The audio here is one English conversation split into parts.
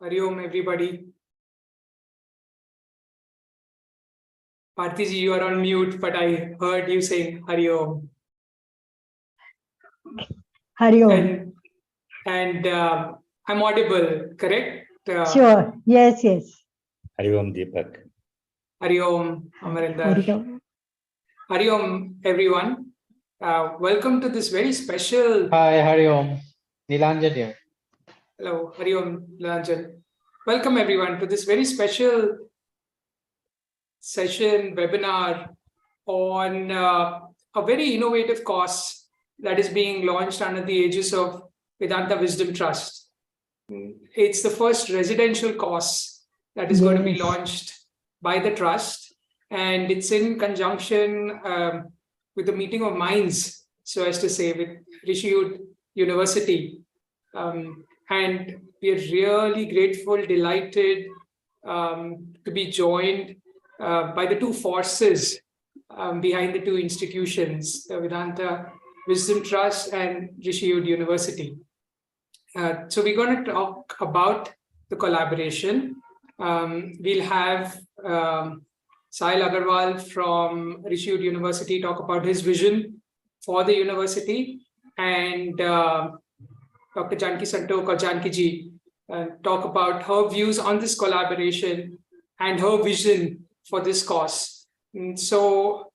Hari Om, everybody. Bhartiji, you are on mute, but I heard you saying Hari Om. Hari Om. And I'm audible, correct? Sure. Yes, yes. Hari Om, Deepak. Hari Om, Amarinder. Hari Om. Hari Om, everyone. Welcome to this very special... Hi, Hari Om. Nilanjan here. Hello, Hari Om, Nilanjan. Welcome, everyone, to this very special session, webinar on a very innovative course that is being launched under the aegis of Vedanta Wisdom Trust. It's the first residential course that is going to be launched by the trust, and it's in conjunction with the meeting of minds, so as to say, with Rishihood University. And we are really grateful, delighted to be joined by the two forces behind the two institutions, the Vedanta Wisdom Trust and Rishihood University. So we're going to talk about the collaboration. We'll have Sahil Agarwal from Rishihood University talk about his vision for the university, and Dr. Janki Santok or Janki ji talk about her views on this collaboration and her vision for this course. So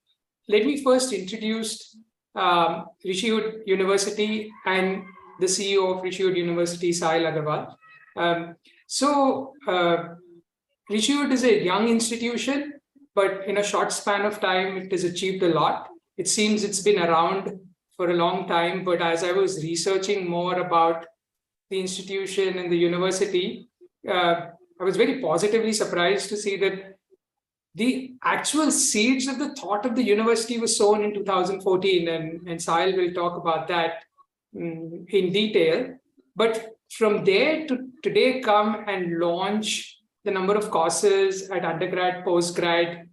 let me first introduce Rishihood University and the CEO of Rishihood University, Sahil Agarwal. Rishihood is a young institution, but in a short span of time, it has achieved a lot. It seems it's been around for a long time, but as I was researching more about the institution and the university, I was very positively surprised to see that the actual seeds of the thought of the university was sown in 2014, and Sahil will talk about that in detail. But from there to today come and launch the number of courses at undergrad, postgrad,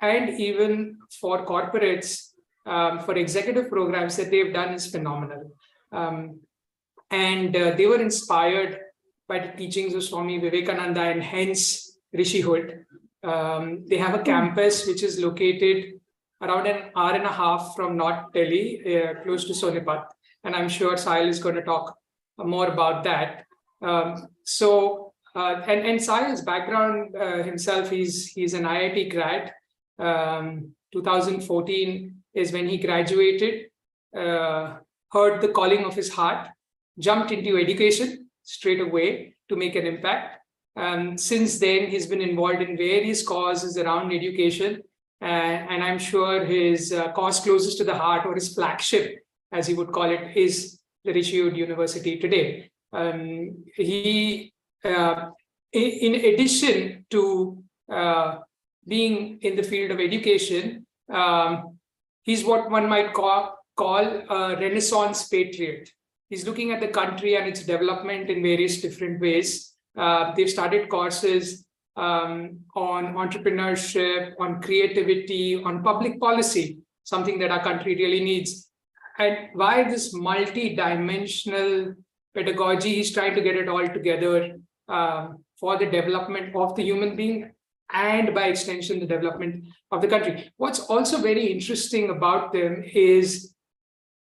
and even for corporates, for executive programs that they've done is phenomenal. And they were inspired by the teachings of Swami Vivekananda and hence Rishihood. They have a campus which is located around an hour and a half from North Delhi, close to Sonipat. And I'm sure Sahil is going to talk more about that. And Sahil's background himself, he's an IIT grad. 2014 is when he graduated, heard the calling of his heart, jumped into education straight away to make an impact. Since then, he's been involved in various causes around education. And I'm sure his cause closest to the heart, or his flagship, as he would call it, is the Rishihood University today. He, in addition to being in the field of education, he's what one might call a Renaissance patriot. He's looking at the country and its development in various different ways. They've started courses on entrepreneurship, on creativity, on public policy, something that our country really needs. And why this multi-dimensional pedagogy, he's trying to get it all together for the development of the human being and by extension, the development of the country. What's also very interesting about them is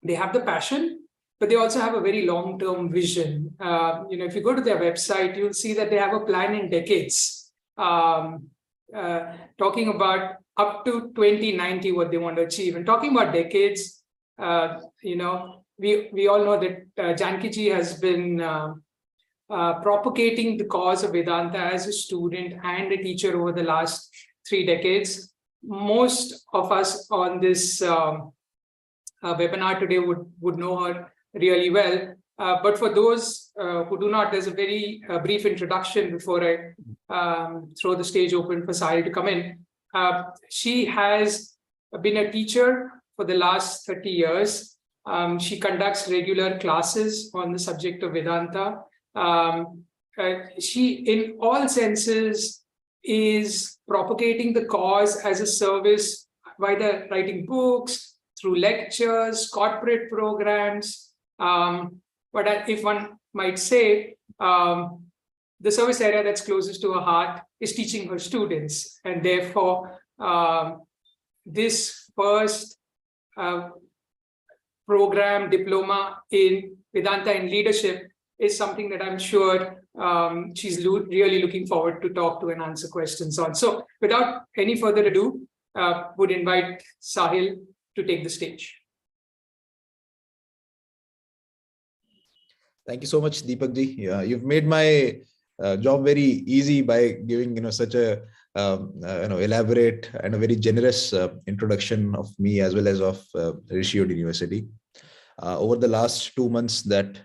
they have the passion, but they also have a very long-term vision. If you go to their website, you'll see that they have a plan in decades, talking about up to 2090, what they want to achieve. And talking about decades, we all know that Janki ji has been propagating the cause of Vedanta as a student and a teacher over the last 3 decades. Most of us on this webinar today would know her really well. But for those who do not, there's a very brief introduction before I throw the stage open for Sahil to come in. She has been a teacher for the last 30 years. She conducts regular classes on the subject of Vedanta. She, in all senses, is propagating the cause as a service by the writing books, through lectures, corporate programs. But if one might say, the service area that's closest to her heart is teaching her students. And therefore, this first program, Diploma in Vedanta and Leadership, is something that I'm sure she's really looking forward to talk to and answer questions on. So without any further ado, would invite Sahil to take the stage. Thank you so much, Deepak ji. You've made my job very easy by giving such a elaborate and a very generous introduction of me as well as of Rishihood University. Over the last 2 months that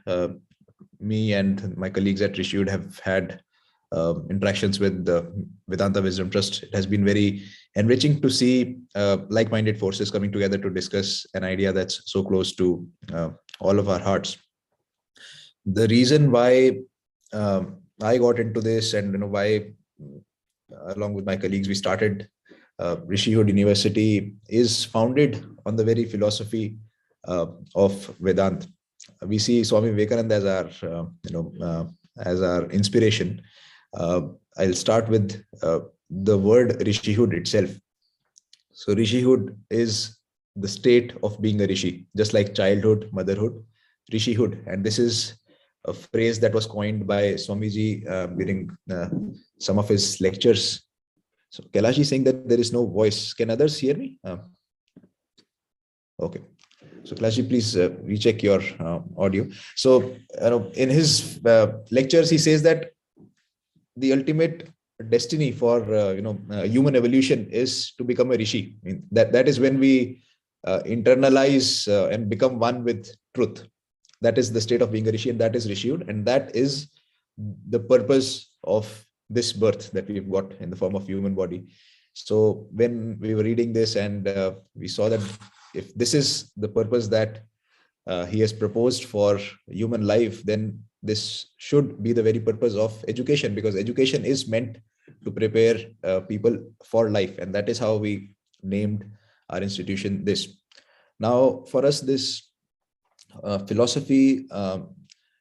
me and my colleagues at Rishihood have had interactions with the Vedanta Wisdom Trust, it has been very enriching to see like-minded forces coming together to discuss an idea that's so close to all of our hearts. The reason why I got into this and why, along with my colleagues, we started Rishihood University is founded on the very philosophy of Vedanta. We see Swami Vivekananda as our inspiration. I'll start with the word Rishihood itself. So Rishihood is the state of being a Rishi, just like childhood, motherhood, Rishihood. And this is a phrase that was coined by Swamiji during some of his lectures. So Kailash is saying that there is no voice. Can others hear me? Okay. So Kailash, please recheck your audio. So in his lectures, he says that the ultimate destiny for human evolution is to become a Rishi. I mean, that is when we internalize and become one with truth. That is the state of being a Rishi, and that is Rishihood, and that is the purpose of this birth that we've got in the form of human body. So when we were reading this and we saw that if this is the purpose that he has proposed for human life, then this should be the very purpose of education, because education is meant to prepare people for life, and that is how we named our institution this. Now, for us, this philosophy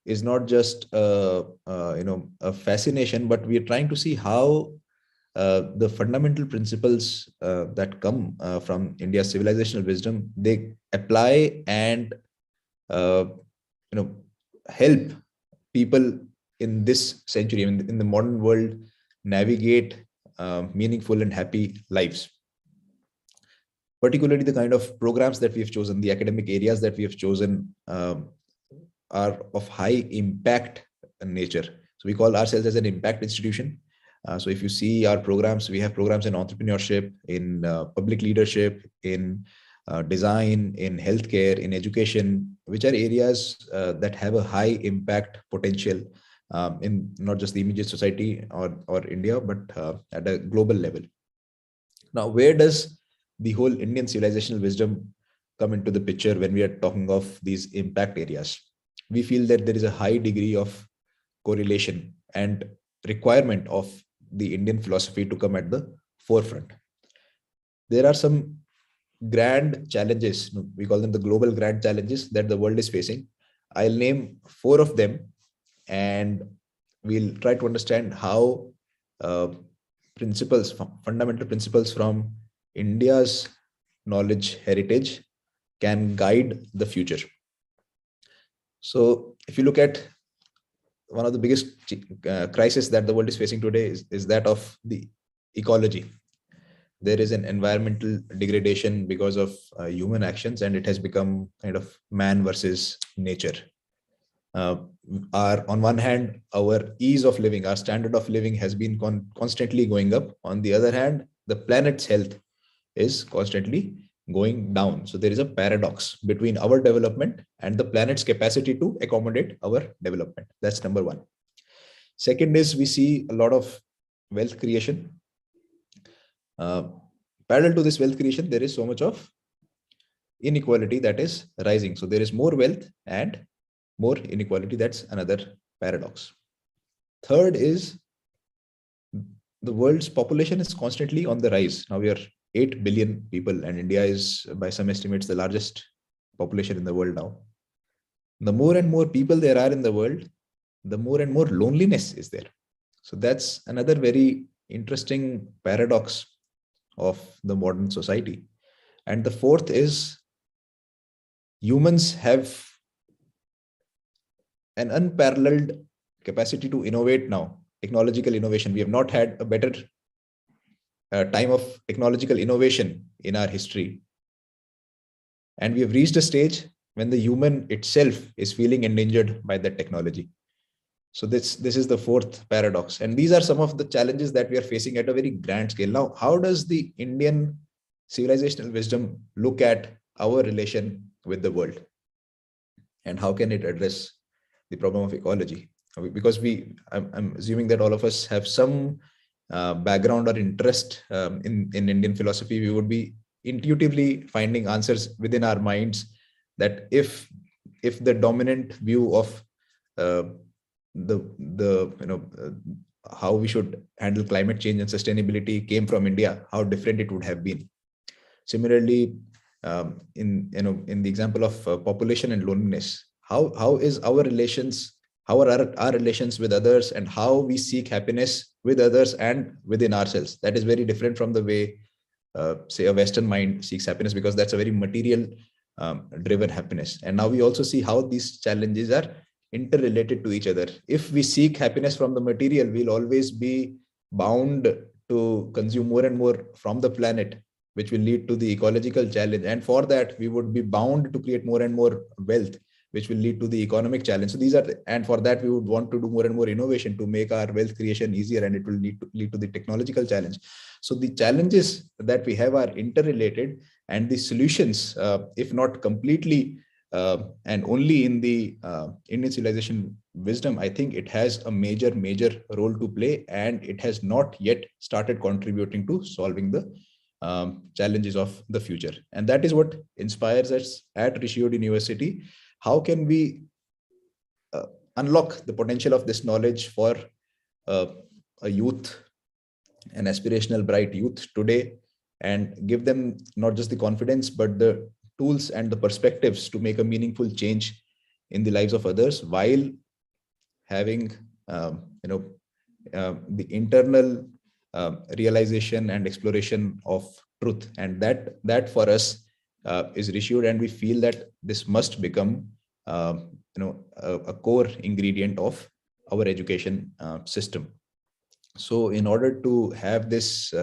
is not just a fascination, but we are trying to see how the fundamental principles that come from India's civilizational wisdom, they apply and help people in this century, in the modern world, navigate meaningful and happy lives. Particularly the kind of programs that we have chosen, the academic areas that we have chosen are of high impact nature. So we call ourselves as an impact institution. So if you see our programs, we have programs in entrepreneurship, in public leadership, in design, in healthcare, in education, which are areas that have a high impact potential in not just the immediate society or India, but at a global level. Now, where does the whole Indian civilizational wisdom come into the picture when we are talking of these impact areas? We feel that there is a high degree of correlation and requirement of the Indian philosophy to come at the forefront. There are some grand challenges, we call them the global grand challenges that the world is facing. I'll name 4 of them, and we'll try to understand how fundamental principles from India's knowledge heritage can guide the future. So if you look at one of the biggest crises that the world is facing today is that of the ecology. There is an environmental degradation because of human actions, and it has become kind of man versus nature. On one hand, our ease of living, our standard of living has been constantly going up. On the other hand, the planet's health is constantly going down. So there is a paradox between our development and the planet's capacity to accommodate our development. That's number 1. Second is we see a lot of wealth creation. Parallel to this wealth creation, there is so much of inequality that is rising. So there is more wealth and more inequality. That's another paradox. Third is the world's population is constantly on the rise. Now we are 8 billion people, and India is, by some estimates, the largest population in the world now. The more and more people there are in the world, the more and more loneliness is there. So that's another very interesting paradox of the modern society. And the fourth is humans have an unparalleled capacity to innovate now, technological innovation. We have not had a better time of technological innovation in our history. And we have reached a stage when the human itself is feeling endangered by that technology. So this is the fourth paradox. And these are some of the challenges that we are facing at a very grand scale. Now, how does the Indian civilizational wisdom look at our relation with the world? And how can it address the problem of ecology? Because I'm assuming that all of us have some background or interest in Indian philosophy. We would be intuitively finding answers within our minds that if the dominant view of how we should handle climate change and sustainability came from India, how different it would have been. Similarly, in the example of population and loneliness, how is our relations, how are our relations with others, and how we seek happiness with others and within ourselves? That is very different from the way say a Western mind seeks happiness, because that's a very material driven happiness. And now we also see how these challenges are interrelated to each other. If we seek happiness from the material, we'll always be bound to consume more and more from the planet, which will lead to the ecological challenge. And for that, we would be bound to create more and more wealth, which will lead to the economic challenge. So these are, and for that, we would want to do more and more innovation to make our wealth creation easier, and it will lead to the technological challenge. So the challenges that we have are interrelated, and the solutions, if not completely and only in the Indian civilization wisdom, I think it has a major role to play, and it has not yet started contributing to solving the challenges of the future. And that is what inspires us at Rishihood University. How can we unlock the potential of this knowledge for a youth, an aspirational, bright youth today, and give them not just the confidence, but the tools and the perspectives to make a meaningful change in the lives of others, while having the internal realization and exploration of truth. And that for us is Rishihood, and we feel that this must become a core ingredient of our education system. So in order to have this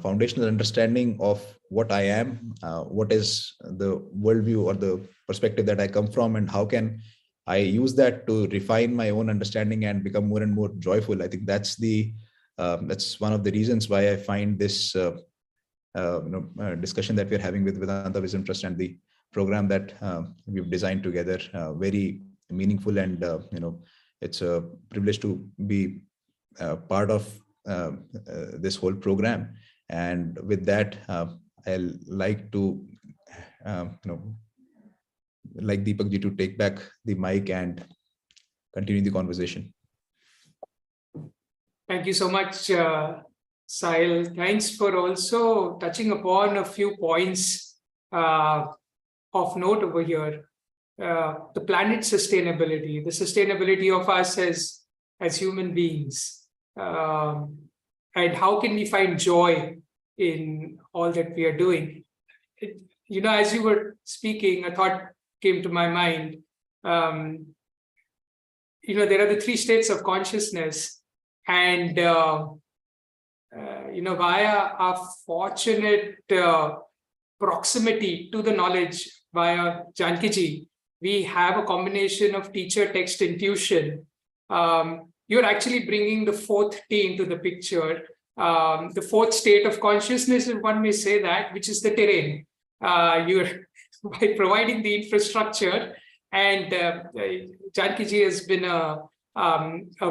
foundational understanding of what I am, what is the worldview or the perspective that I come from, and how can I use that to refine my own understanding and become more and more joyful. I think that's one of the reasons why I find this discussion that we're having with Vedanta Wisdom Trust and the program that we've designed together very meaningful. And it's a privilege to be part of this whole program. And with that, I'll like to like Deepak ji to take back the mic and continue the conversation. Thank you so much, Sahil. Thanks for also touching upon a few points of note over here. The planet's sustainability, the sustainability of us as human beings, and how can we find joy in all that we are doing. As you were speaking, a thought came to my mind. There are the three states of consciousness, and via our fortunate proximity to the knowledge via Janki-ji, we have a combination of teacher, text, intuition. You're actually bringing the fourth T into the picture, the fourth state of consciousness, if one may say that, which is the terrain. You're by providing the infrastructure, and Janki-ji has been a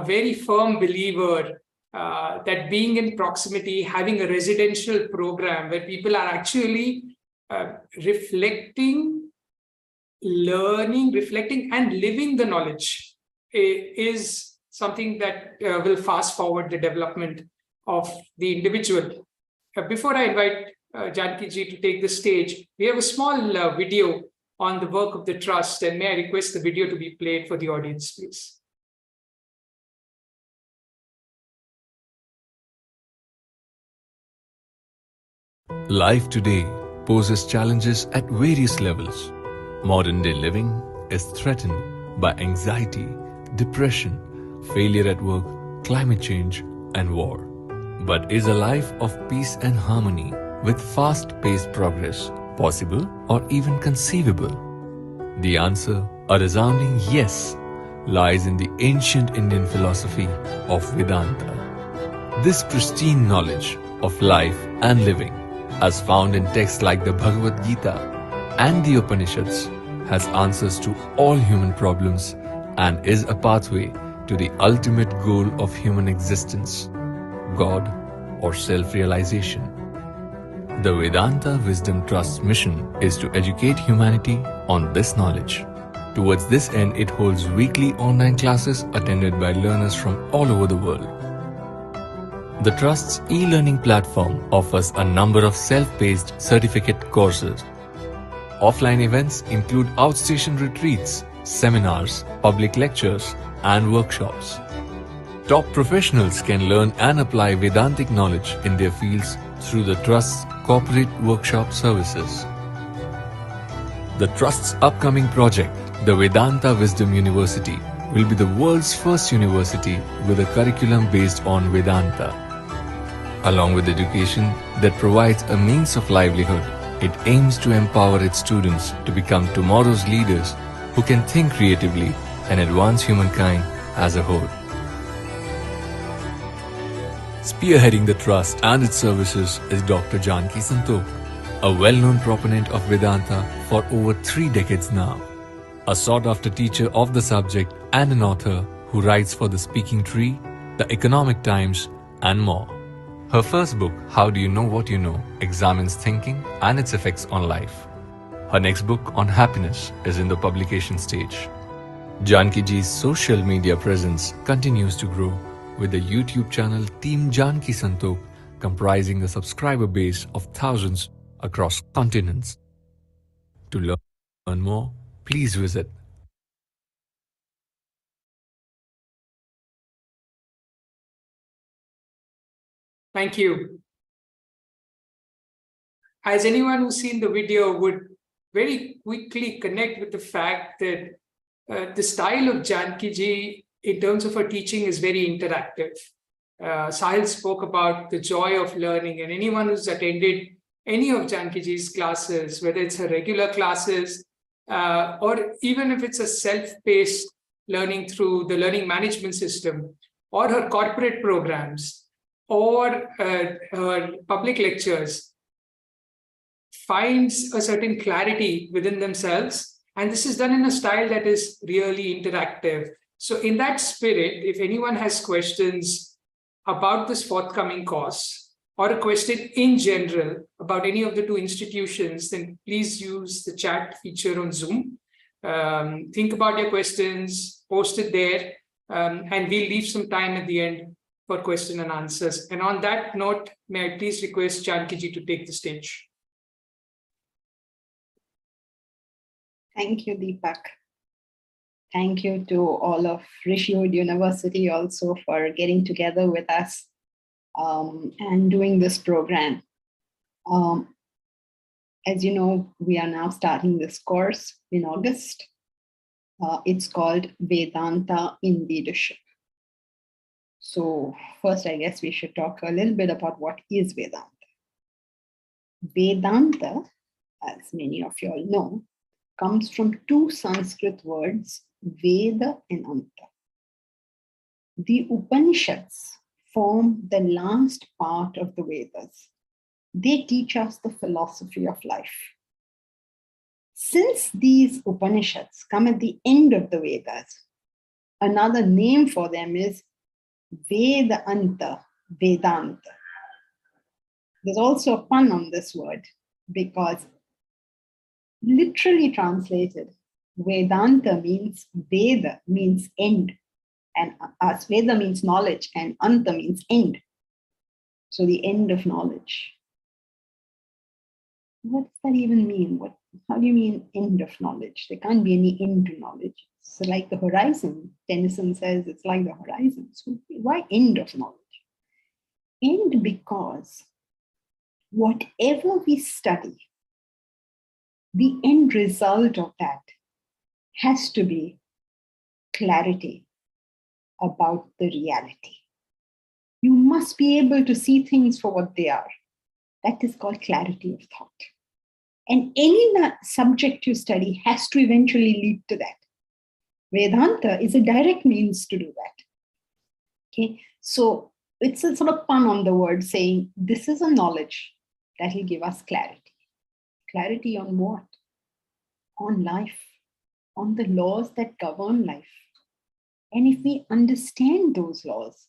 very firm believer that being in proximity, having a residential program where people are actually reflecting, learning, and living the knowledge is something that will fast forward the development of the individual. Before I invite Janki-ji to take the stage, we have a small video on the work of the trust, and may I request the video to be played for the audience, please. Life today poses challenges at various levels. Modern day living is threatened by anxiety, depression, failure at work, climate change, and war. But is a life of peace and harmony with fast-paced progress possible or even conceivable? The answer, a resounding yes, lies in the ancient Indian philosophy of Vedanta. This pristine knowledge of life and living, as found in texts like the Bhagavad Gita and the Upanishads, has answers to all human problems and is a pathway to the ultimate goal of human existence, God or self-realization. The Vedanta Wisdom Trust's mission is to educate humanity on this knowledge. Towards this end, it holds weekly online classes attended by learners from all over the world. The Trust's e-learning platform offers a number of self-paced certificate courses. Offline events include outstation retreats, seminars, public lectures, and workshops. Top professionals can learn and apply Vedantic knowledge in their fields through the Trust's corporate workshop services. The Trust's upcoming project, the Vedanta Wisdom University, will be the world's first university with a curriculum based on Vedanta. Along with education that provides a means of livelihood, it aims to empower its students to become tomorrow's leaders who can think creatively and advance humankind as a whole. Spearheading the Trust and its services is Dr. Janki Santok, a well-known proponent of Vedanta for over 3 decades now, a sought-after teacher of the subject and an author who writes for The Speaking Tree, The Economic Times, and more. Her first book, How Do You Know What You Know, examines thinking and its effects on life. Her next book on happiness is in the publication stage. Janki Ji's social media presence continues to grow, with the YouTube channel Team Janki Santok comprising a subscriber base of thousands across continents. To learn more, please visit Thank you. As anyone who's seen the video would very quickly connect with the fact that the style of Janki Ji in terms of her teaching is very interactive. Sahil spoke about the joy of learning, and anyone who's attended any of Janki Ji's classes, whether it's her regular classes or even if it's a self-paced learning through the learning management system or her corporate programs, or her public lectures, finds a certain clarity within themselves. And this is done in a style that is really interactive. So in that spirit, if anyone has questions about this forthcoming course or a question in general about any of the 2 institutions, then please use the chat feature on Zoom. Think about your questions, post it there, and we'll leave some time at the end for question and answers. And on that note, may I please request Janki Ji to take the stage. Thank you, Deepak. Thank you to all of Rishihood University also for getting together with us and doing this program. As you know, we are now starting this course in August. It's called Vedanta in Leadership. So first, I guess we should talk a little bit about what is Vedanta. Vedanta, as many of you all know, comes from 2 Sanskrit words, Veda and Anta. The Upanishads form the last part of the Vedas. They teach us the philosophy of life. Since these Upanishads come at the end of the Vedas, another name for them is Vedanta, Vedanta. There's also a pun on this word because literally translated, Vedanta means Veda means end, and as Veda means knowledge, and Anta means end. So the end of knowledge. What does that even mean? How do you mean end of knowledge? There can't be any end to knowledge. It's like the horizon. Tennyson says it's like the horizon. So why end of knowledge? End because whatever we study, the end result of that has to be clarity about the reality. You must be able to see things for what they are. That is called clarity of thought. And any subject you study has to eventually lead to that. Vedanta is a direct means to do that. Okay, so it's a sort of pun on the word saying this is a knowledge that will give us clarity. Clarity on what? On life, on the laws that govern life. And if we understand those laws,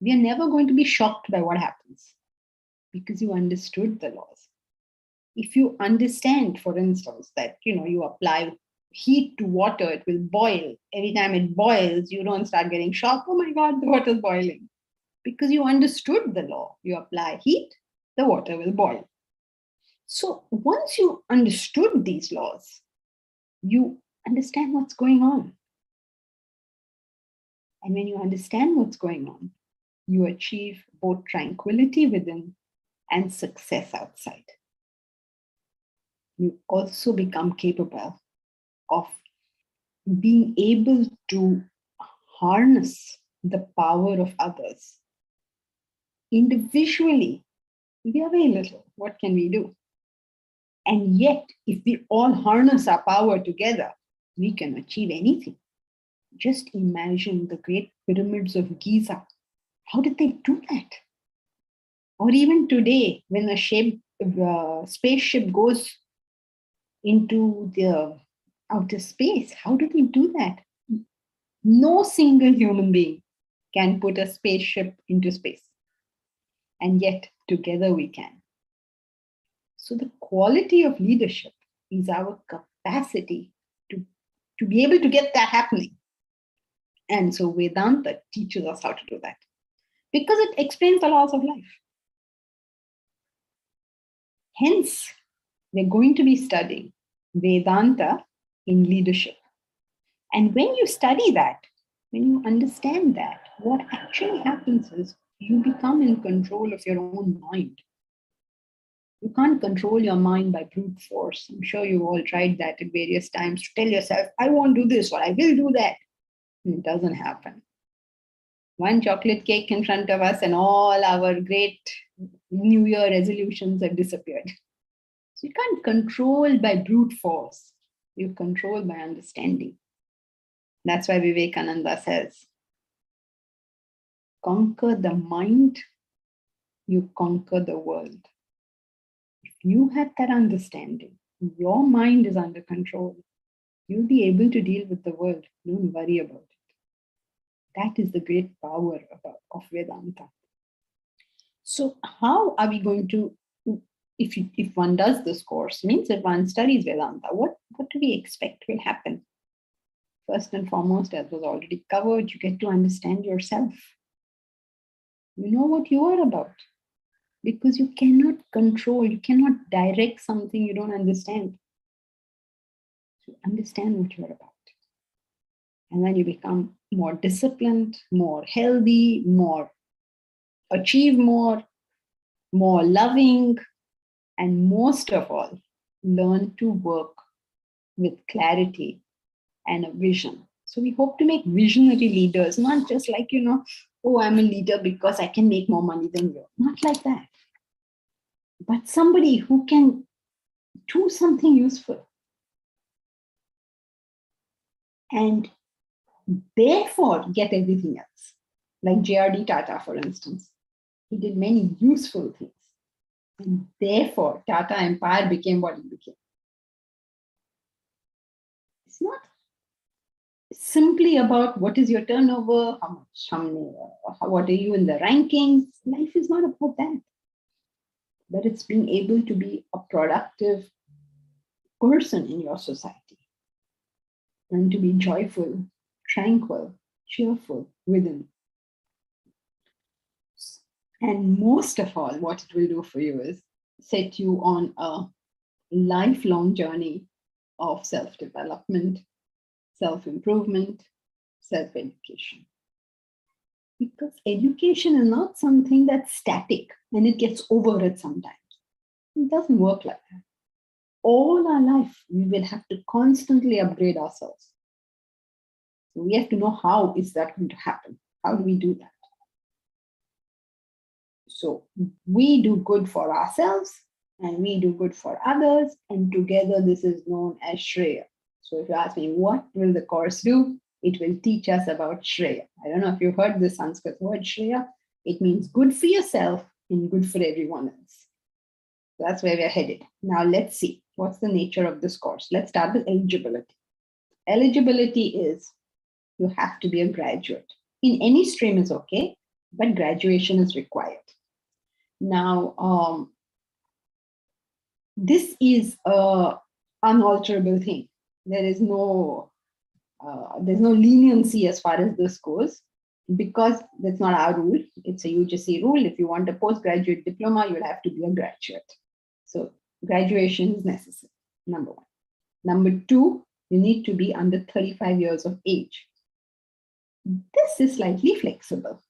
we are never going to be shocked by what happens because you understood the laws. If you understand, for instance, that you apply heat to water, it will boil. Every time it boils, you don't start getting shocked. Oh my God, the water is boiling. Because you understood the law. You apply heat, the water will boil. So once you understood these laws, you understand what's going on. And when you understand what's going on, you achieve both tranquility within and success outside. You also become capable of being able to harness the power of others. Individually, we are very little. What can we do? And yet, if we all harness our power together, we can achieve anything. Just imagine the great pyramids of Giza. How did they do that? Or even today, when a spaceship goes into the outer space, how do they do that? No single human being can put a spaceship into space. And yet, together we can. So the quality of leadership is our capacity to be able to get that happening. And so Vedanta teaches us how to do that because it explains the laws of life. Hence, we're going to be studying Vedanta in leadership. And when you study that, when you understand that, what actually happens is you become in control of your own mind. You can't control your mind by brute force. I'm sure you've all tried that at various times to tell yourself, I won't do this or I will do that. It doesn't happen. One chocolate cake in front of us and all our great New Year resolutions have disappeared. So you can't control by brute force. You control by understanding. That's why Vivekananda says, conquer the mind, you conquer the world. If you have that understanding, your mind is under control, you'll be able to deal with the world. Don't worry about it. That is the great power of Vedanta. So how are we going to, if one does this course, means if one studies Vedanta, what do we expect will happen? First and foremost, as was already covered, you get to understand yourself. You know what you are about. Because you cannot control, you cannot direct something you don't understand. So understand what you're about. And then you become more disciplined, more healthy, achieve more loving, and most of all, learn to work with clarity and a vision. So we hope to make visionary leaders, not just like, oh, I'm a leader because I can make more money than you. Not like that. But somebody who can do something useful. And therefore get everything else. Like J.R.D. Tata, for instance. He did many useful things. And therefore, Tata Empire became what it became. It's not simply about what is your turnover, what are you in the rankings. Life is not about that. But it's being able to be a productive person in your society and to be joyful, tranquil, cheerful within. And most of all, what it will do for you is set you on a lifelong journey of self-development, self-improvement, self-education. Because education is not something that's static and it gets over it sometimes. It doesn't work like that. All our life, we will have to constantly upgrade ourselves. So we have to know how is that going to happen? How do we do that? So we do good for ourselves and we do good for others, and together this is known as Shreya. So if you ask me, what will the course do? It will teach us about Shreya. I don't know if you've heard the Sanskrit word Shreya. It means good for yourself and good for everyone else. That's where we're headed. Now let's see, what's the nature of this course? Let's start with eligibility. Eligibility is you have to be a graduate. In any stream is okay, but graduation is required. Now, this is an unalterable thing. There's no leniency as far as this goes, because that's not our rule. It's a UGC rule. If you want a postgraduate diploma, you will have to be a graduate. So graduation is necessary, number one. Number two, you need to be under 35 years of age. This is slightly flexible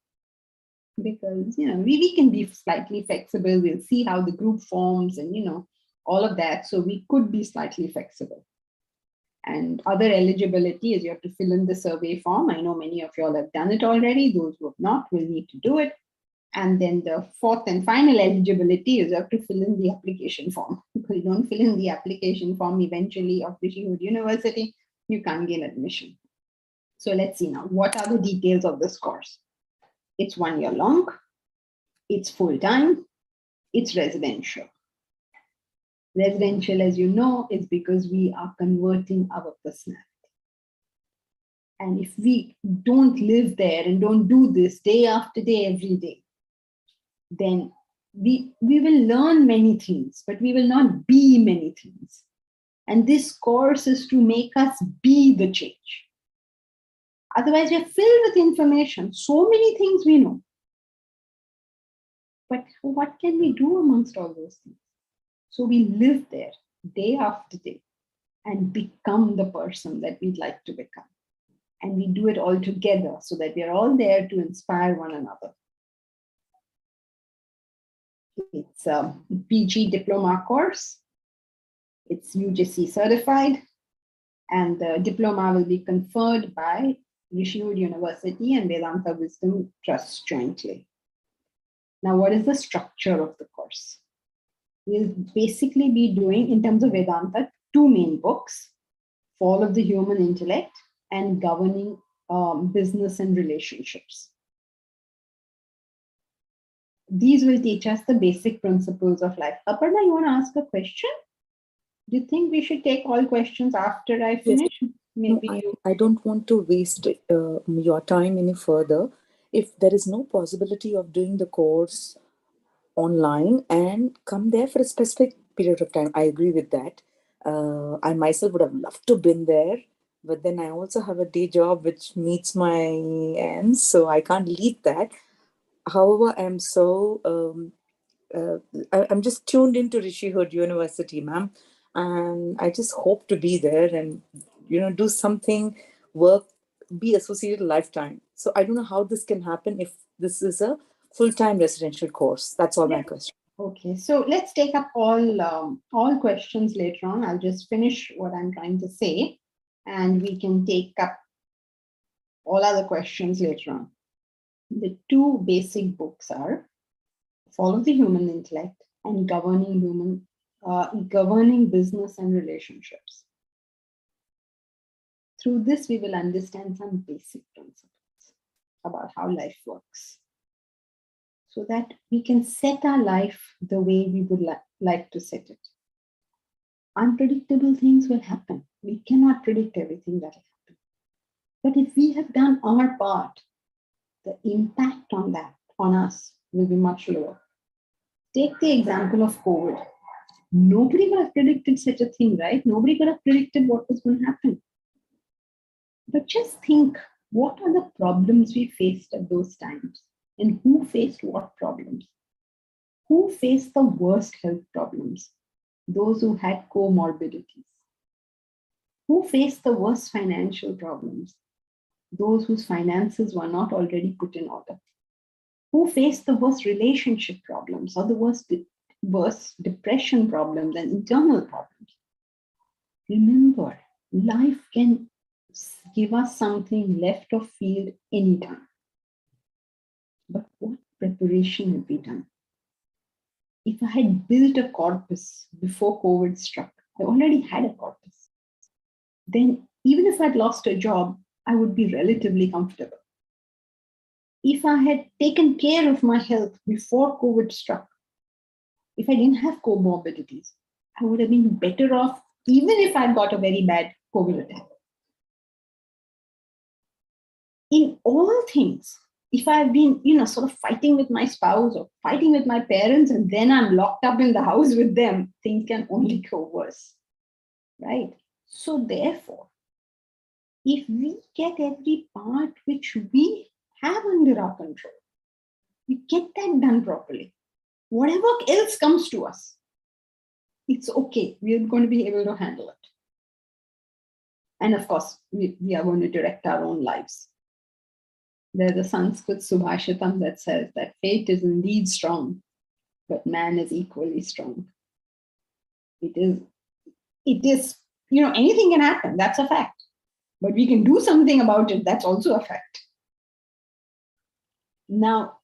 because, we can be slightly flexible. We'll see how the group forms and, all of that. So we could be slightly flexible. And other eligibility is you have to fill in the survey form. I know many of you all have done it already. Those who have not will need to do it. And then the fourth and final eligibility is you have to fill in the application form. If you don't fill in the application form eventually of Rishihood University, you can't gain admission. So let's see now, what are the details of this course? It's 1 year long, it's full-time, it's residential. Residential, as you know, is because we are converting our personality. And if we don't live there and don't do this day after day, every day, then we will learn many things, but we will not be many things. And this course is to make us be the change. Otherwise, we are filled with information, so many things we know. But what can we do amongst all those things? So we live there day after day and become the person that we'd like to become. And we do it all together so that we are all there to inspire one another. It's a PG diploma course. It's UGC certified, and the diploma will be conferred by Rishihood University and Vedanta Wisdom Trust jointly. Now, what is the structure of the course? We'll basically be doing, in terms of Vedanta, 2 main books, Fall of the Human Intellect and Governing Business and Relationships. These will teach us the basic principles of life. Aparna, you want to ask a question? Do you think we should take all questions after I finish? Yes. Maybe No, I don't want to waste your time any further. If there is no possibility of doing the course online and come there for a specific period of time, I agree with that. I myself would have loved to have been there, but then I also have a day job which meets my ends, so I can't leave that. However, I'm so I'm just tuned into Rishihood University, ma'am, and I just hope to be there and do something, work, be associated a lifetime. So I don't know how this can happen if this is a full-time residential course. That's all my question. Okay, so let's take up all questions later on. I'll just finish what I'm trying to say, and we can take up all other questions later on. The 2 basic books are Fall of the Human Intellect and Governing Business and Relationships. Through this, we will understand some basic principles about how life works, so that we can set our life the way we would like to set it. Unpredictable things will happen. We cannot predict everything that will happen. But if we have done our part, the impact on us will be much lower. Take the example of COVID. Nobody could have predicted such a thing, right? Nobody could have predicted what was going to happen. But just think, what are the problems we faced at those times? And who faced what problems? Who faced the worst health problems? Those who had comorbidities. Who faced the worst financial problems? Those whose finances were not already put in order. Who faced the worst relationship problems or the worst worse depression problems and internal problems. Remember, life can give us something left of field anytime. But what preparation have we done? If I had built a corpus before COVID struck, I already had a corpus. Then even if I'd lost a job, I would be relatively comfortable. If I had taken care of my health before COVID struck, if I didn't have comorbidities, I would have been better off even if I'd got a very bad COVID attack. In all things, if I've been, sort of fighting with my spouse or fighting with my parents, and then I'm locked up in the house with them, things can only go worse, right? So therefore, if we get every part which we have under our control, we get that done properly. Whatever else comes to us, it's okay. We're going to be able to handle it. And of course, we are going to direct our own lives. There's a Sanskrit Subhashitam that says that fate is indeed strong, but man is equally strong. It is, anything can happen. That's a fact. But we can do something about it. That's also a fact. Now,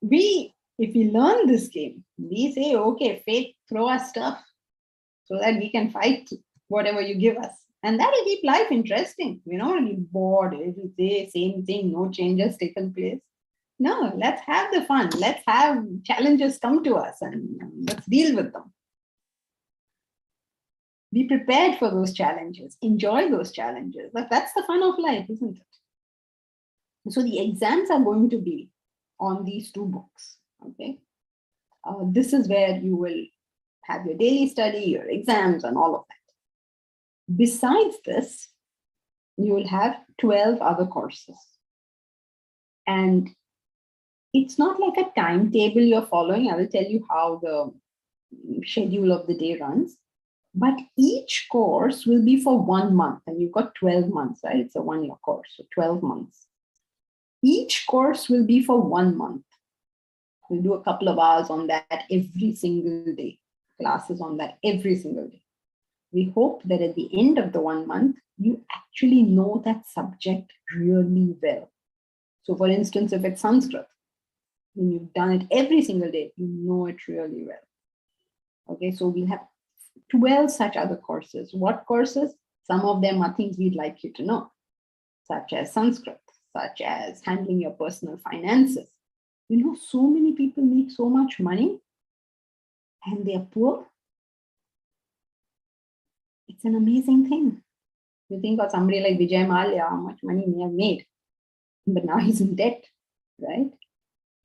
if we learn this game, we say, okay, fate, throw us stuff so that we can fight whatever you give us. And that will keep life interesting. We don't want to be bored every day, same thing, no changes taken place. No, let's have the fun. Let's have challenges come to us and let's deal with them. Be prepared for those challenges. Enjoy those challenges. But that's the fun of life, isn't it? So the exams are going to be on these two books. Okay, this is where you will have your daily study, your exams, and all of that. Besides this, you will have 12 other courses. And it's not like a timetable you're following. I will tell you how the schedule of the day runs. But each course will be for 1 month. And you've got 12 months, right? It's a 1-year course, so 12 months. Each course will be for 1 month. We'll do a couple of hours on that every single day. Classes on that every single day. We hope that at the end of the 1 month, you actually know that subject really well. So for instance, if it's Sanskrit, when you've done it every single day, you know it really well. Okay, so we'll have 12 such other courses. What courses? Some of them are things we'd like you to know, such as Sanskrit, such as handling your personal finances. So many people make so much money and they're poor. It's an amazing thing. You think of somebody like Vijay Mallya, how much money he have made, but now he's in debt, right?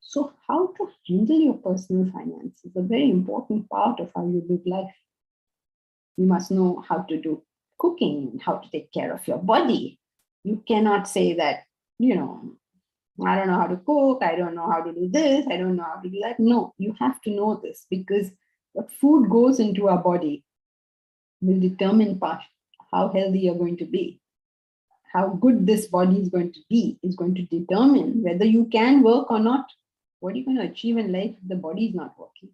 So how to handle your personal finance is a very important part of how you live life. You must know how to do cooking and how to take care of your body. You cannot say that, I don't know how to cook, I don't know how to do this, I don't know how to do that. No, you have to know this, because what food goes into our body will determine how healthy you're going to be. How good this body is going to be is going to determine whether you can work or not. What are you going to achieve in life if the body is not working?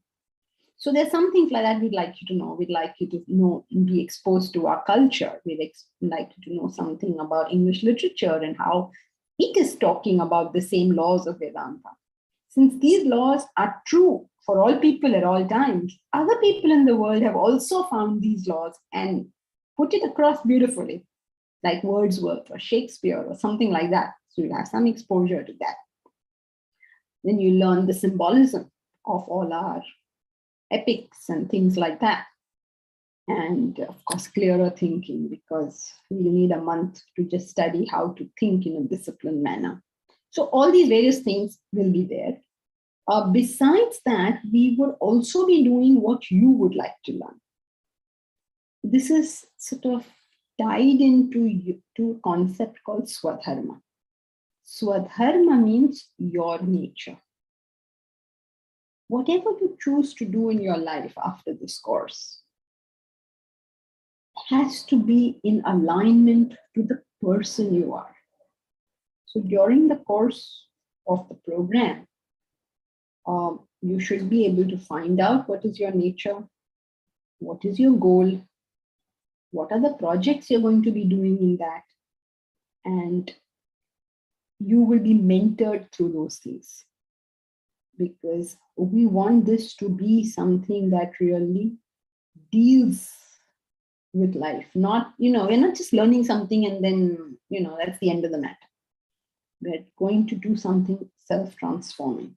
So there's some things like that we'd like you to know. We'd like you to know, be exposed to our culture. We'd like you to know something about English literature and how it is talking about the same laws of Vedanta. Since these laws are true for all people at all times, other people in the world have also found these laws and put it across beautifully, like Wordsworth or Shakespeare or something like that. So you'll have some exposure to that. Then you learn the symbolism of all our epics and things like that. And of course, clearer thinking, because you need a month to just study how to think in a disciplined manner. So all these various things will be there. Besides that, we would also be doing what you would like to learn. This is sort of tied into a concept called Swadharma. Swadharma means your nature. Whatever you choose to do in your life after this course has to be in alignment to the person you are. So during the course of the program, you should be able to find out what is your nature, what is your goal, what are the projects you're going to be doing in that, and you will be mentored through those things. Because we want this to be something that really deals with life. Not, we're not just learning something and then, that's the end of the matter. We're going to do something self-transforming.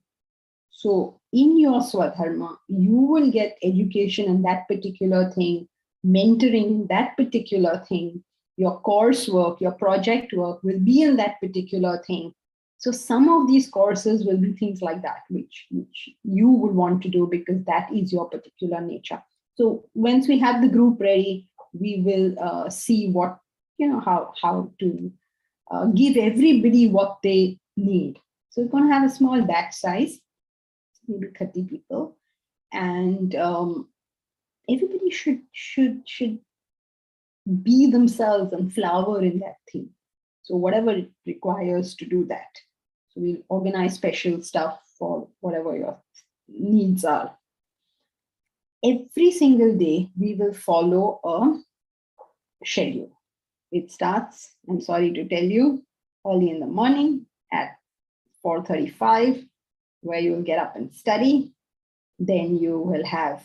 So in your Swadharma, you will get education in that particular thing, mentoring in that particular thing, your coursework, your project work will be in that particular thing. So some of these courses will be things like that, which you would want to do because that is your particular nature. So once we have the group ready, we will see what, how to give everybody what they need. So we're going to have a small batch size, maybe 30 people, and everybody should be themselves and flower in that thing. So whatever it requires to do that. So we'll organize special stuff for whatever your needs are. Every single day, we will follow a schedule. It starts, I'm sorry to tell you, early in the morning at 4:35, where you will get up and study. Then you will have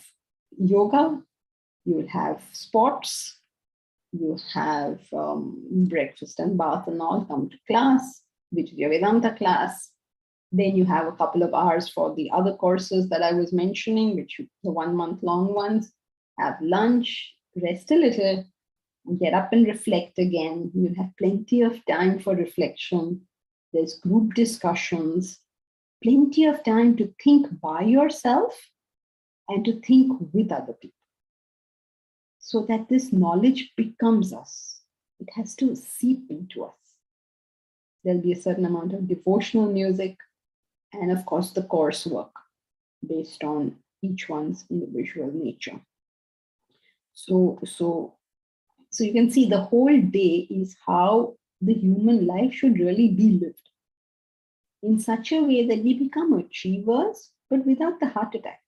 yoga, you will have sports, you have breakfast and bath and all, come to class, which is your Vedanta class. Then you have a couple of hours for the other courses that I was mentioning, which are the 1 month long ones. Have lunch, rest a little, get up and reflect again. You have plenty of time for reflection. There's group discussions, plenty of time to think by yourself and to think with other people, so that this knowledge becomes us. It has to seep into us. There'll be a certain amount of devotional music and of course the coursework based on each one's individual nature. So you can see the whole day is how the human life should really be lived in such a way that we become achievers, but without the heart attack,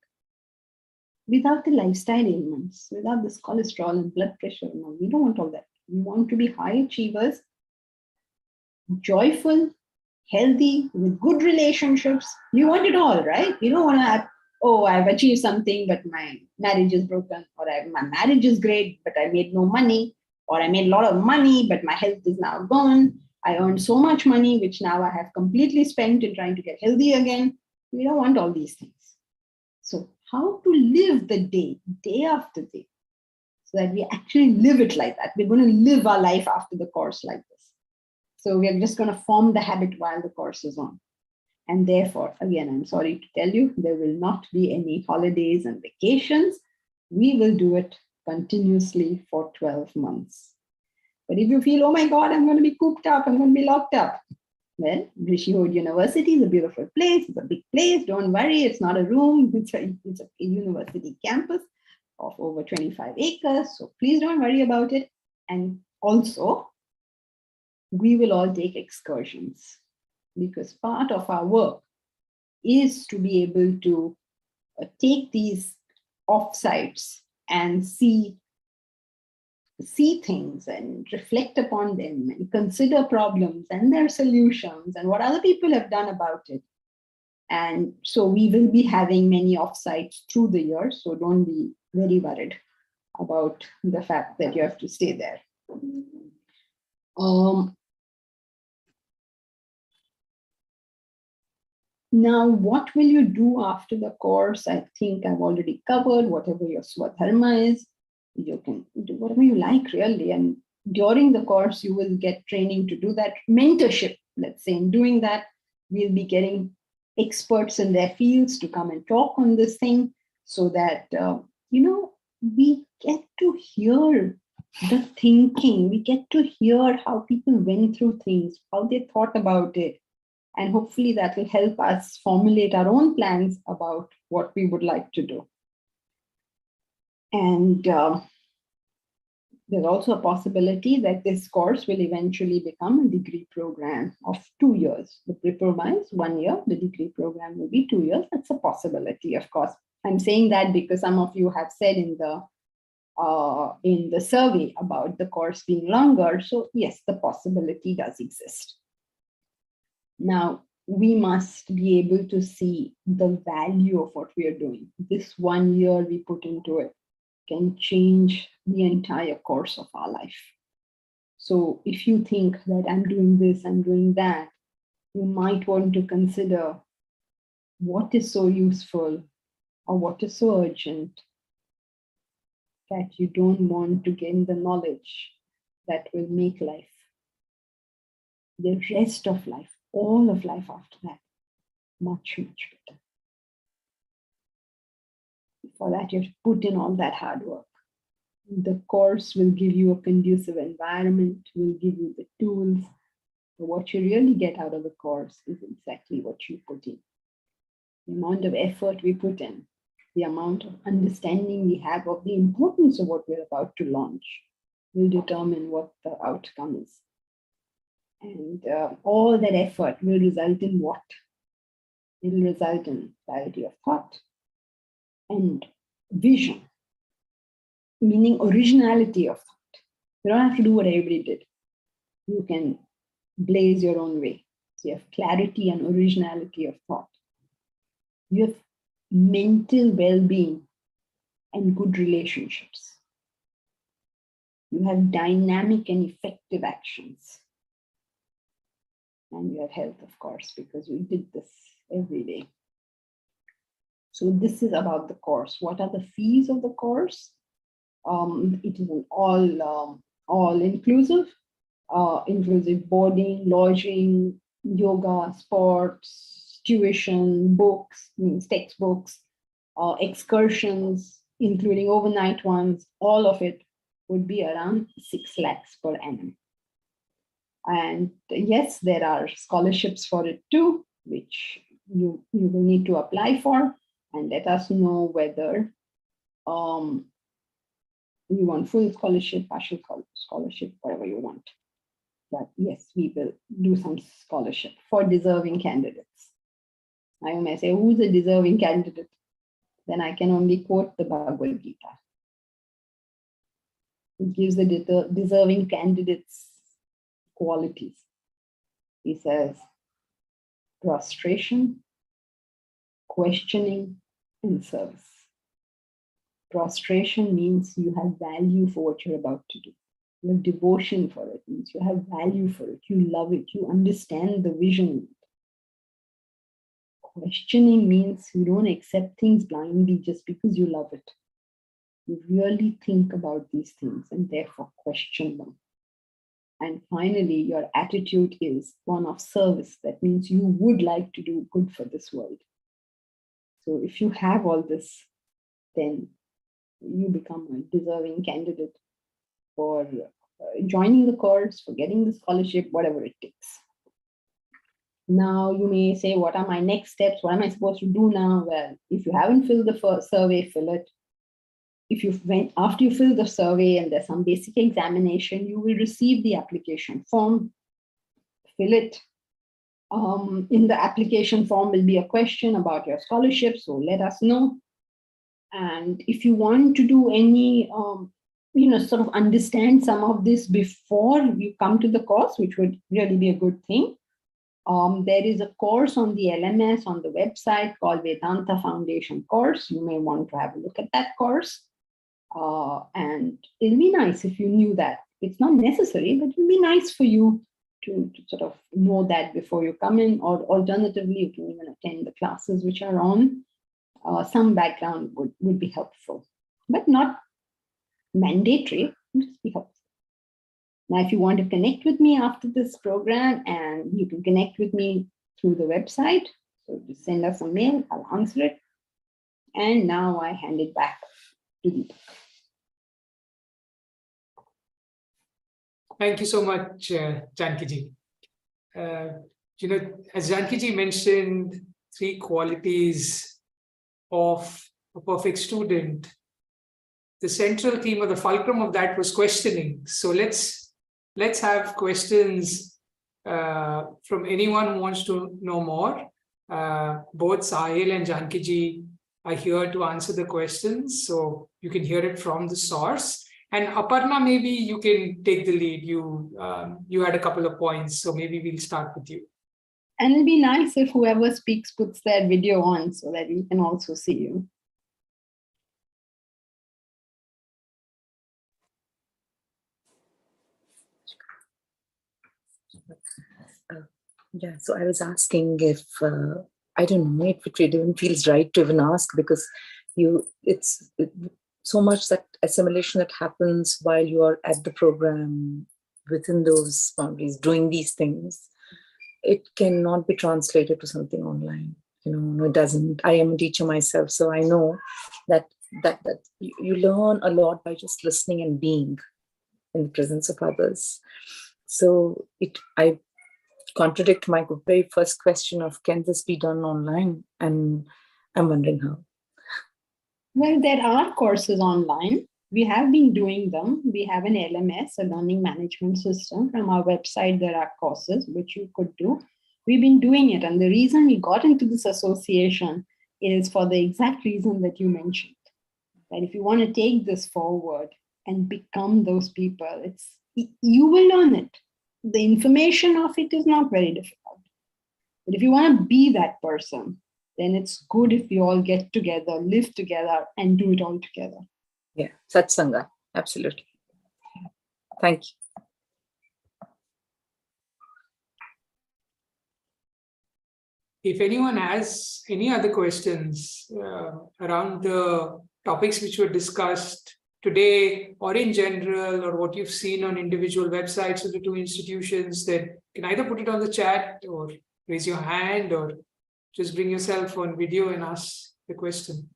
without the lifestyle ailments, without this cholesterol and blood pressure. No, we don't want all that. We want to be high achievers, joyful, healthy, with good relationships. You want it all, right? You don't want to have, oh, I've achieved something, but my marriage is broken, or my marriage is great, but I made no money, or I made a lot of money, but my health is now gone. I earned so much money, which now I have completely spent in trying to get healthy again. We don't want all these things. So how to live the day, day after day, so that we actually live it like that. We're going to live our life after the course like this. So we are just going to form the habit while the course is on. And therefore, again, I'm sorry to tell you, there will not be any holidays and vacations. We will do it continuously for 12 months. But if you feel, oh my God, I'm going to be cooped up, I'm going to be locked up. Well, Rishihood University is a beautiful place. It's a big place. Don't worry. It's not a room. It's a university campus of over 25 acres. So please don't worry about it. And also, we will all take excursions, because part of our work is to be able to take these offsites and see things and reflect upon them and consider problems and their solutions and what other people have done about it. And so we will be having many offsites through the year. So don't be very worried about the fact that you have to stay there. Now, what will you do after the course? I think I've already covered whatever your Swadharma is. You can do whatever you like, really. And during the course, you will get training to do that. Mentorship, let's say, in doing that, we'll be getting experts in their fields to come and talk on this thing, so that, we get to hear the thinking. We get to hear how people went through things, how they thought about it. And hopefully that will help us formulate our own plans about what we would like to do. And There's also a possibility that this course will eventually become a degree program of 2 years. The diploma is 1 year, the degree program will be 2 years. That's a possibility, of course. I'm saying that because some of you have said in the survey about the course being longer. So yes, the possibility does exist. Now, we must be able to see the value of what we are doing. This 1 year we put into it can change the entire course of our life. So if you think that I'm doing this, I'm doing that, you might want to consider what is so useful or what is so urgent that you don't want to gain the knowledge that will make life, the rest of life, all of life after that, much, much better. For that, you have to put in all that hard work. The course will give you a conducive environment, will give you the tools. But what you really get out of the course is exactly what you put in. The amount of effort we put in, the amount of understanding we have of the importance of what we're about to launch will determine what the outcome is. And all that effort will result in what? It will result in clarity of thought and vision, meaning originality of thought. You don't have to do what everybody did. You can blaze your own way. So you have clarity and originality of thought. You have mental well-being and good relationships. You have dynamic and effective actions. And you have health, of course, because we did this every day. So this is about the course. What are the fees of the course? It is an all-inclusive, inclusive boarding, lodging, yoga, sports, tuition, books, means textbooks, excursions, including overnight ones. All of it would be around 6 lakhs per annum. And yes, there are scholarships for it too, which you will need to apply for, and let us know whether you want full scholarship, partial scholarship, whatever you want. But yes, we will do some scholarship for deserving candidates. Now you may say, who's a deserving candidate? Then I can only quote the Bhagavad Gita. It gives the deserving candidates qualities. He says, prostration, questioning, and service. Prostration means you have value for what you're about to do. You have devotion for it, means you have value for it, you love it, you understand the vision. Questioning means you don't accept things blindly just because you love it. You really think about these things and therefore question them. And finally, your attitude is one of service. That means you would like to do good for this world. So if you have all this, then you become a deserving candidate for joining the course, for getting the scholarship, whatever it takes. Now you may say, what are my next steps? What am I supposed to do now? Well, if you haven't filled the first survey, fill it. If you went after you fill the survey and there's some basic examination, you will receive the application form. Fill it. In the application form will be a question about your scholarship, so let us know. And if you want to do any, sort of understand some of this before you come to the course, which would really be a good thing, there is a course on the LMS on the website called Vedanta Foundation course. You may want to have a look at that course. And it'll be nice if you knew that. It's not necessary, but it'll be nice for you to sort of know that before you come in, or alternatively, you can even attend the classes which are on. Some background would be helpful, but not mandatory, just be helpful. Now, if you want to connect with me after this program, and you can connect with me through the website, so just send us a mail, I'll answer it. And now I hand it back to Deepak. Thank you so much, Janki-ji. As Janki-ji mentioned, 3 qualities of a perfect student. the central theme or the fulcrum of that was questioning. So let's have questions from anyone who wants to know more. Both Sahil and Janki-ji are here to answer the questions, so you can hear it from the source. And Aparna, maybe you can take the lead. You had a couple of points, so maybe we'll start with you. And it'll be nice if whoever speaks puts their video on so that we can also see you. Yeah, so I was asking if, I don't know if it even feels right to even ask, because it's so much that assimilation that happens while you are at the program within those boundaries, doing these things, it cannot be translated to something online. No, it doesn't. I am a teacher myself, so I know that you learn a lot by just listening and being in the presence of others. So I contradict my very first question of, can this be done online? And I'm wondering how. Well, there are courses online. We have been doing them. We have an LMS, a learning management system. From our website, there are courses which you could do. We've been doing it. And the reason we got into this association is for the exact reason that you mentioned. That if you want to take this forward and become those people, you will learn it. The information of it is not very difficult. But if you want to be that person, then it's good if we all get together, live together, and do it all together. Yeah, Satsanga, absolutely. Thank you. If anyone has any other questions around the topics which were discussed today or in general, or what you've seen on individual websites of the two institutions, then you can either put it on the chat or raise your hand or just bring yourself on video and ask the question.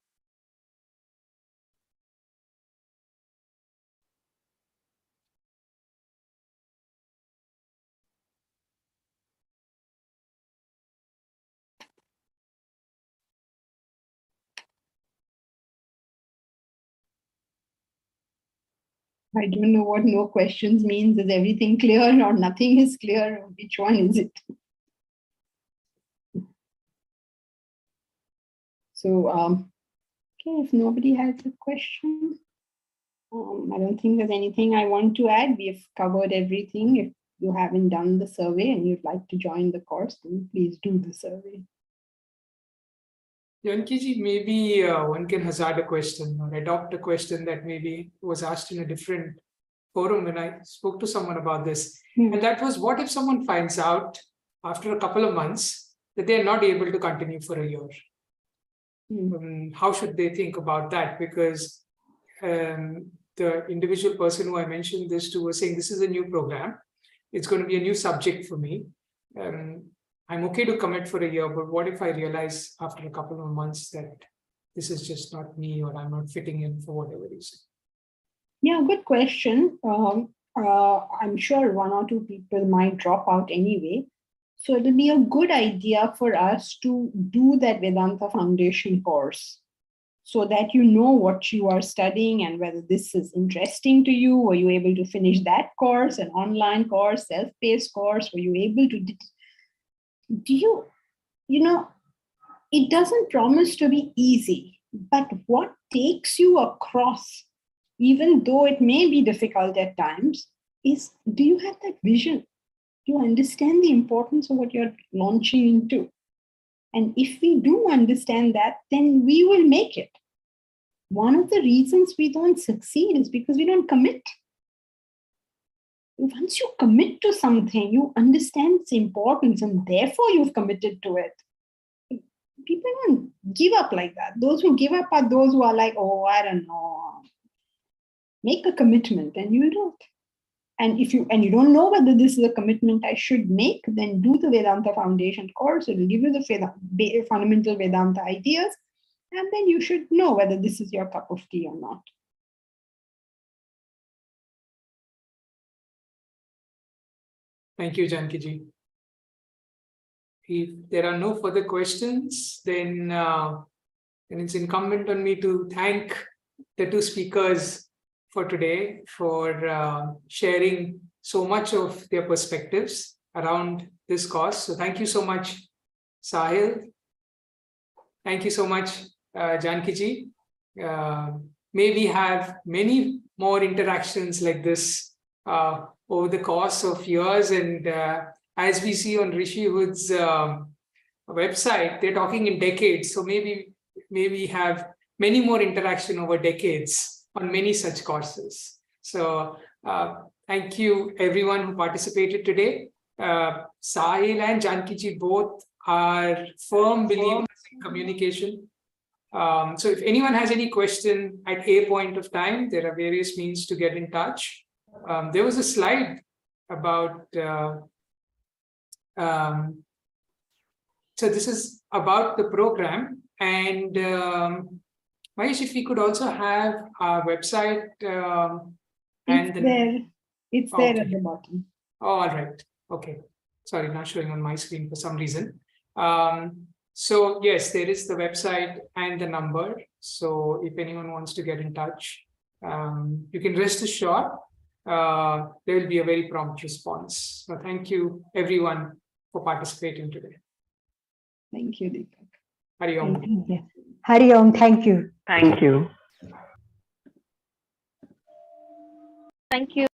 I don't know what no questions means. Is everything clear or nothing is clear? Which one is it? So, okay, if nobody has a question, I don't think there's anything I want to add. We've covered everything. If you haven't done the survey and you'd like to join the course, then please do the survey. Janki-ji, maybe one can hazard a question or adopt a question that maybe was asked in a different forum when I spoke to someone about this. And that was, what if someone finds out after a couple of months that they're not able to continue for a year? How should they think about that? Because the individual person who I mentioned this to was saying, this is a new program. It's going to be a new subject for me. I'm okay to commit for a year, but what if I realize after a couple of months that this is just not me, or I'm not fitting in for whatever reason? Yeah, good question. I'm sure one or two people might drop out anyway. So it'll be a good idea for us to do that Vedanta Foundation course so that you know what you are studying and whether this is interesting to you. Were you able to finish that course, an online course, self-paced course? Were you able to, it doesn't promise to be easy, but what takes you across, even though it may be difficult at times, is, do you have that vision? Do you understand the importance of what you're launching into? And if we do understand that, then we will make it. One of the reasons we don't succeed is because we don't commit. Once you commit to something, you understand its importance and therefore you've committed to it. People don't give up like that. Those who give up are those who are like, oh, I don't know. Make a commitment and you do it. And if you don't know whether this is a commitment I should make, then do the Vedanta Foundation course. It will give you the fundamental Vedanta ideas, and then you should know whether this is your cup of tea or not. Thank you, Janki-ji. If there are no further questions, then it's incumbent on me to thank the two speakers for today for sharing so much of their perspectives around this cause. So thank you so much, Sahil. Thank you so much, Janki-ji. May we have many more interactions like this over the course of years. And as we see on Rishihood's website, they're talking in decades. So maybe we have many more interaction over decades on many such courses. So thank you everyone who participated today. Sahil and Janki-ji both are firm believers in communication. So if anyone has any question at a point of time, there are various means to get in touch. There was a slide about, so this is about the program, and Mahesh, if we could also have our website It's there at the bottom. Oh, all right. Okay. Sorry, not showing on my screen for some reason. So yes, there is the website and the number. So if anyone wants to get in touch, you can rest assured there will be a very prompt response. So thank you everyone for participating today. Thank you, Deepak. Hari Om. Hari Om, thank you. Thank you. Thank you.